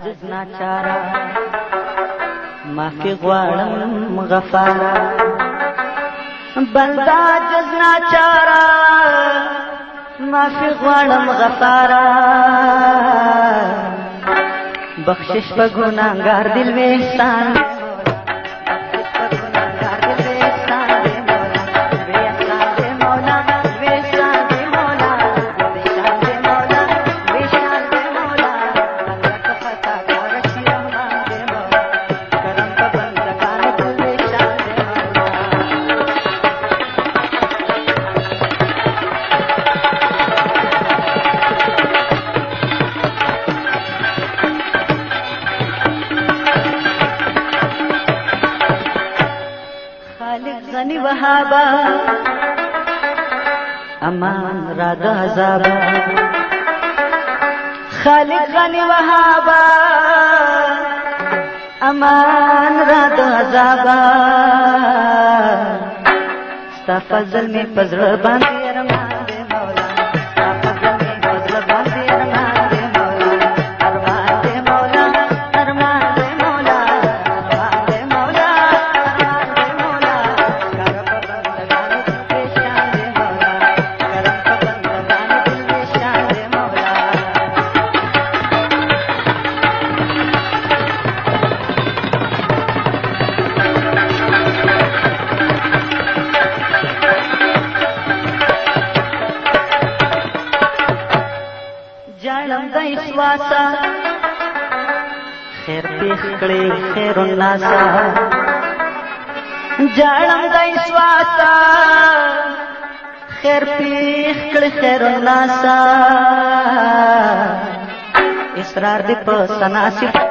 جزنا چارا معافی غواړم غفارا بندا جزنا چارا معافی غواړم غفارا بخشش په ګناهګار دل وې احسان غنی وهابا امان را د عذابا خالق غنی وهابا امان را د عذابا ستا فضل می پزړه باندې ارمان دې مولا ستا فضل می پزړه باندې ارمان دې مولا ارمان دې مولا ارمان دې مولا جانم د اسواسا خیر پیخ کړي خیر الناسا جانم د اسواسا خیر پیخ کړي خیر الناسا اصرار دې په سناسب